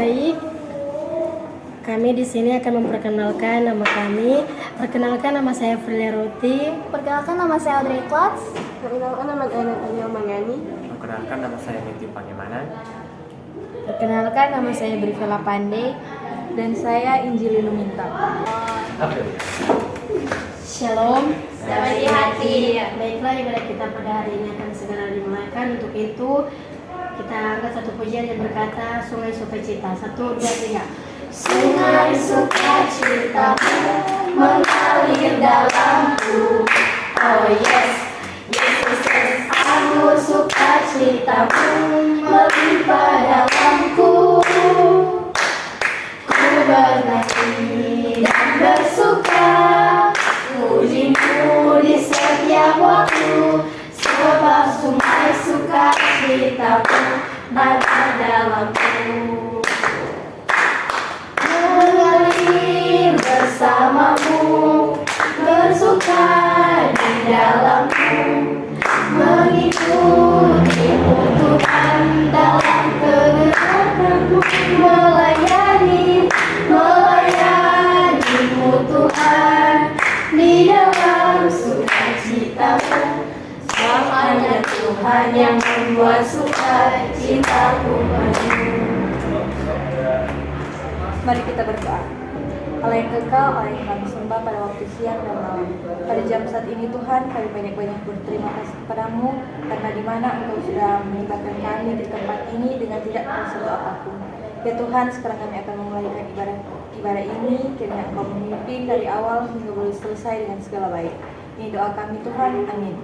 Baik, kami di sini akan memperkenalkan nama kami. Perkenalkan, nama saya Frilia Roti. Perkenalkan, nama saya Audrey Klats. Perkenalkan, nama saya Nathaniel Mangani. Perkenalkan, nama saya Niti Pangemanan. Perkenalkan, nama saya Brivela Pandey. Dan saya Injili Luminta. Shalom. Selamat di hati. Baiklah, ibadah kita pada hari ini akan segera dimulaikan. Untuk itu, kita angkat satu pujian yang berkata Sungai Sukacita. 1, 2, 3. Sungai sukacitamu mengalir dalamku. Oh yes, Yesus, anggur sukacitamu melimpah dalamku. Ku bernyanyi dan bersuka, pujimu di setiap waktu, sebab sungai sukacitamu ada dalamku. Mengalir bersamamu, bersuka di dalamku, mengikutimu Tuhan dalam kegerakanku, melayanimu Tuhan di dalam sukacitamu. Hanya Tuhan yang membuat sukacitaku penuh. Mari kita berdoa. Allah yang kekal, Allah yang kami sembah pada waktu siang dan malam. Pada jam saat ini Tuhan, kami banyak-banyak berterima kasih kepadamu, karena di mana Engkau sudah melibatkan kami di tempat ini dengan tidak bersesuatu apapun. Ya Tuhan, sekarang kami akan memulaikan ibadah ini, kiranya Engkau memimpin dari awal hingga boleh selesai dengan segala baik. Ini doa kami Tuhan, amin.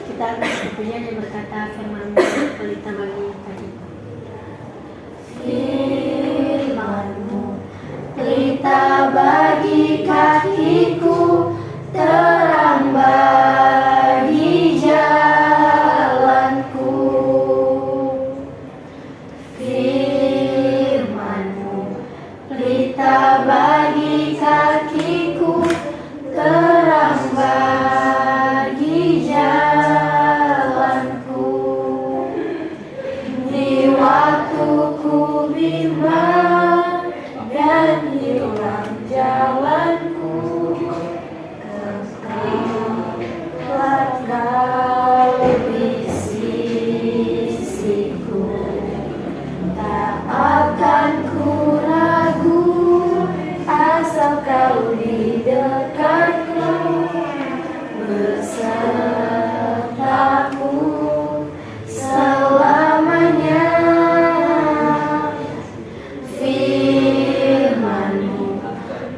Kita akan pujian yang berkata firman pelita bagi kami. Firman-Mu pelita bagi kakiku, terang bagi jalanku. Firman-Mu pelita bagi kakiku, terang bagi jalanku. Di waktu ku bimbang dan hilang jalanku, kekehlah Kau di sisiku. Tak akan ku ragu, asal Kau di dekatku, besertaku selamanya. Firman-Mu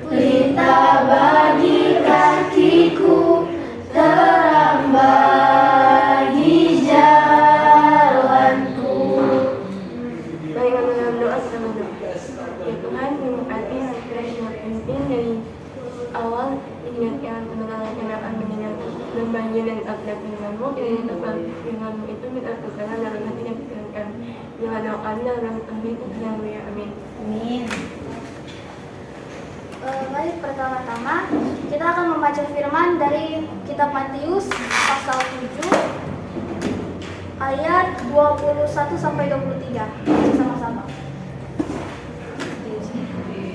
pelita bagi kakiku, terang bagi jalanku. Baik, kami dalam doa kita berdoa. Ya Tuhan, terima kasih yang telah memimpin dari awal hingga yang mengenal yang akan mendengar berbahagia dan abad firman-Mu. Kiranya tempat firman-Mu itu kita kebenaran dalam hati yang dikirakan. Bila doa kami dalam nama Tuhan Yesus, haleluya, amin. Amin. Baik, pertama-tama kita akan membaca firman dari kitab Matius pasal 7 ayat 21 sampai 23. Baca sama-sama.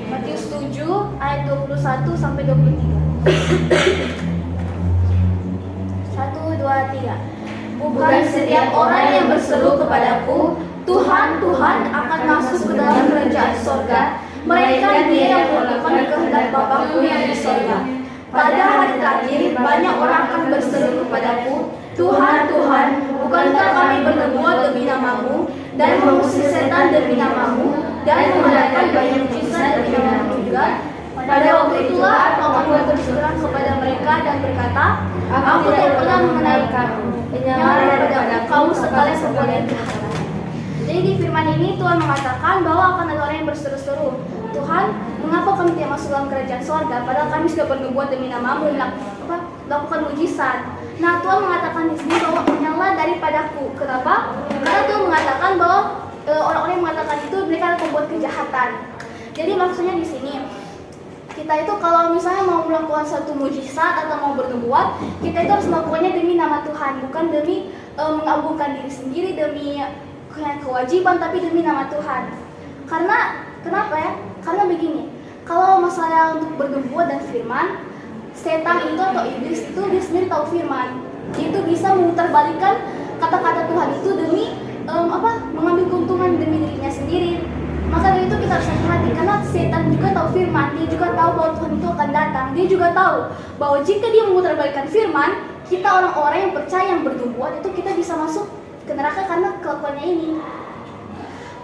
Matius 7 ayat 21 sampai 23. 1, 2, 3. Bukan setiap orang yang berseru kepadaku, Tuhan, Tuhan, akan masuk ke dalam kerajaan sorga, melainkan dia yang melakukan kehendak Bapa-Ku yang di sorga. Pada hari terakhir, banyak orang akan berseru kepadaku, Tuhan, Tuhan, bukankah kami bernubuat demi nama-Mu, dan mengusir setan demi nama-Mu, dan mengadakan banyak mujizat demi nama-Mu juga? Pada waktu itulah aku akan berseru kepada mereka dan berkata, Aku tidak pernah mengenal kamu, menyamar daripada kamu sekali perbuatan kejahatan. Jadi di firman ini Tuhan mengatakan bahwa akan ada orang yang berseru-seru, Tuhan, mengapa kami tidak masuk dalam kerajaan sorga, padahal kami sudah bernubuat demi nama-Mu, melakukan mujizat. Nah, Tuhan mengatakan di sini bahwa nyala daripadaku. Kenapa? Karena Tuhan mengatakan bahwa orang-orang yang mengatakan itu mereka akan membuat kejahatan. Jadi maksudnya di sini kita itu kalau misalnya mau melakukan satu mujizat atau mau bernubuat, kita itu harus melakukannya demi nama Tuhan, bukan demi mengagungkan diri sendiri, demi kewajiban, tapi demi nama Tuhan. Karena kenapa ya? Karena begini, kalau masalah untuk bernubuat dan firman, setan itu atau iblis itu dia sendiri tahu firman. Dia itu bisa memutarbalikkan kata-kata Tuhan itu demi mengambil keuntungan demi dirinya sendiri. Maka dari itu kita harus hati-hati, karena setan juga tahu firman, dia juga tahu bahwa Tuhan itu akan datang. Dia juga tahu bahwa jika dia memutarbalikkan firman, kita orang-orang yang percaya yang bernubuat itu kita bisa masuk ke neraka karena kelakuannya ini.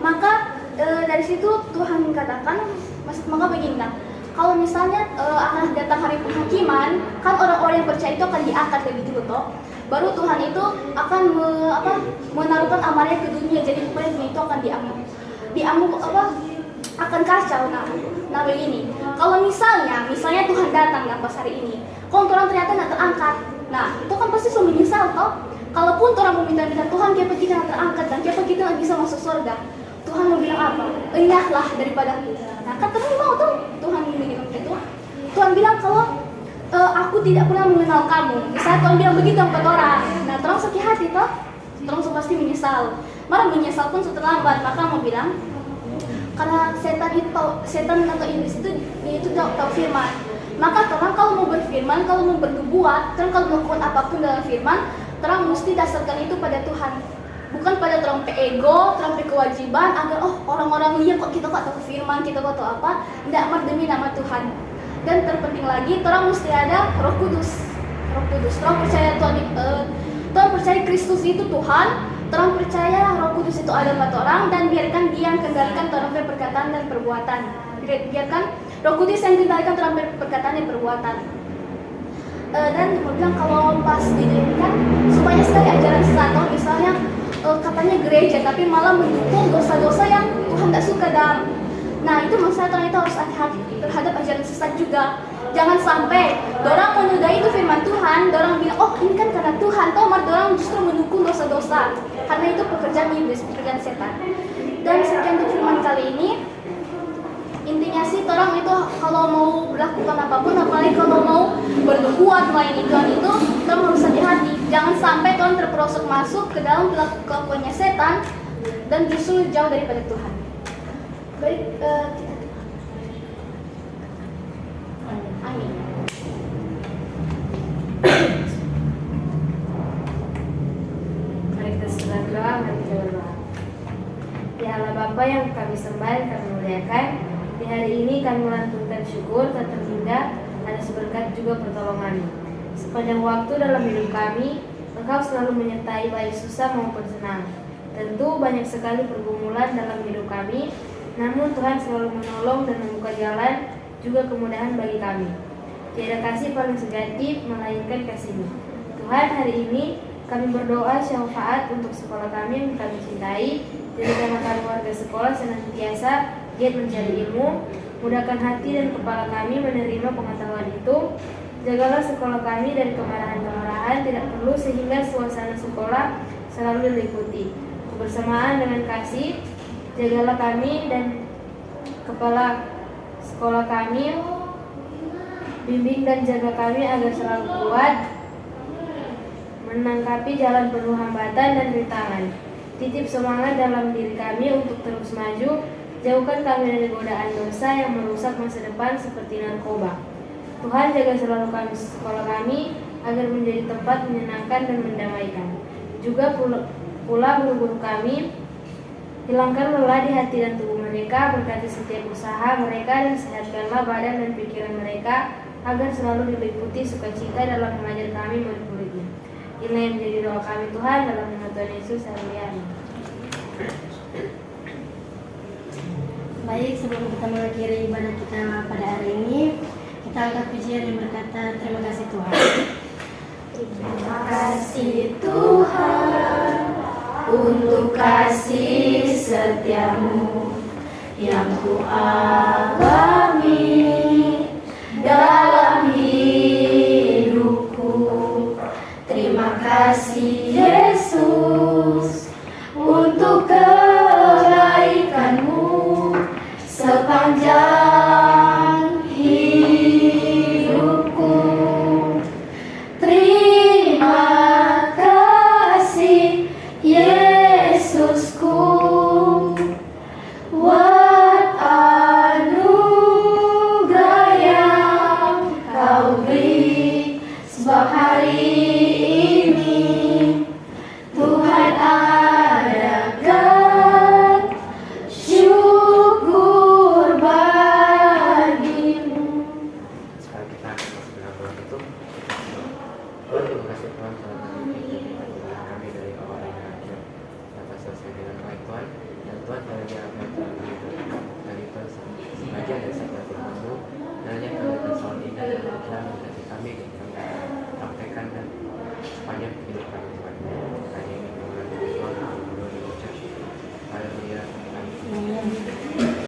Maka dari situ Tuhan katakan, maka begini kan, kalau misalnya akan datang hari penghakiman, kan orang-orang yang percaya itu akan diangkat lebih dulu toh. Baru Tuhan itu akan menaruhkan amarnya ke dunia, jadi supaya dunia itu akan diamuk akan kacau. Nah begini, kalau misalnya Tuhan datang pas hari ini, kalau orang ternyata nggak terangkat, nah itu kan pasti sudah menyesal toh. Kalaupun orang mau minta Tuhan, kenapa kita nggak terangkat dan kenapa kita nggak bisa masuk surga? Tuhan mau bilang apa? Enyahlah daripada kita. Nah kan terus mau tuh Tuhan bilang gitu. Tuhan bilang kalau aku tidak pernah mengenal kamu. Misalnya Tuhan bilang begitu kepada orang. Nah terus sakit hati toh, terus pasti menyesal. Malah menyesal pun terlambat. Maka mau bilang karena setan atau iblis itu dia itu tahu firman. Maka terang kalau mau berfirman, kalau mau bernubuat, terang kalau melakukan apapun dalam firman, terang mesti dasarkan itu pada Tuhan. Bukan pada terang ego, terang kewajiban agar orang-orang lihat kok kita kok tahu firman, kita kok tahu apa, tidak amat demi nama Tuhan. Dan terpenting lagi, terang mesti ada Roh Kudus. Terang percaya Tuhan percaya Kristus itu Tuhan, terang percaya Roh Kudus itu ada pada orang, dan biarkan Dia yang kendalikan terang perkataan dan perbuatan. Biarkan Roh Kudus yang kendalikan terang perkataan dan perbuatan. Dan mau bilang kalau pas didirikan, banyak sekali ajaran sesat, misalnya katanya gereja tapi malah mendukung dosa-dosa yang Tuhan tidak suka dalam. Nah itu maksudnya terang itu harus hati-hati terhadap ajaran sesat juga. Jangan sampai dorang menodai itu firman Tuhan, dorang bilang ini kan karena Tuhan, dorang justru mendukung dosa-dosa. Karena itu pekerjaan iblis, pekerjaan setan. Dan sekian untuk firman kali ini. Intinya sih orang itu kalau mau melakukan apapun, apalagi kalau mau bernubuat melayani Tuhan itu, orang harus hati-hati. Jangan sampai Tuhan terperosok masuk ke dalam kelakuannya setan dan justru jauh daripada Tuhan. Baik, kita amin. Mari kita berdoa, mari kita berdoa. Ya Allah Bapa yang kami sembah, kami muliakan. Di hari ini kami melantunkan syukur tak terhingga atas berkat juga pertolongan. Sepanjang waktu dalam hidup kami, Engkau selalu menyertai baik susah maupun senang. Tentu banyak sekali pergumulan dalam hidup kami, namun Tuhan selalu menolong dan membuka jalan juga kemudahan bagi kami. Tiada kasih paling sejati melainkan kasih-Mu. Tuhan, hari ini kami berdoa syafaat untuk sekolah kami yang kami cintai. Jadikanlah kami warga sekolah senantiasa giat mencari ilmu, mudahkan hati dan kepala kami menerima pengetahuan itu. Jagalah sekolah kami dari kemarahan-kemarahan tidak perlu, sehingga suasana sekolah selalu diliputi kebersamaan dengan kasih. Jagalah kami dan kepala sekolah kami, bimbing dan jaga kami agar selalu kuat menangkapi jalan penuh hambatan dan rintangan. Titip semangat dalam diri kami untuk terus maju. Jauhkan kami dari godaan dosa yang merusak masa depan seperti narkoba. Tuhan, jaga selalu kami sekolah kami agar menjadi tempat menyenangkan dan mendamaikan. Juga pula guru-guru kami, hilangkan lelah di hati dan tubuh mereka, berkati setiap usaha mereka dan sehatkanlah badan dan pikiran mereka agar selalu diliputi sukacita dalam mengajar kami murid-muridnya. Inilah yang menjadi doa kami Tuhan, dalam nama Tuhan Yesus. Haleluya. Baik, sebelum kita mengakhiri ibadah kita pada hari ini, kita angkat pujian yang berkata, terima kasih Tuhan. Terima kasih Tuhan untuk kasih setiamu yang ku alami dalam hidupku. Terima kasih Yesus untuk kebaikanmu sepanjang hidupku. Terima kasih Yesusku. Tuhan, terima kasih Tuhan telah mendidik kami dari awal hingga akhir dapat selesai dengan baik Tuhan. Dan Tuhan, kami diangkat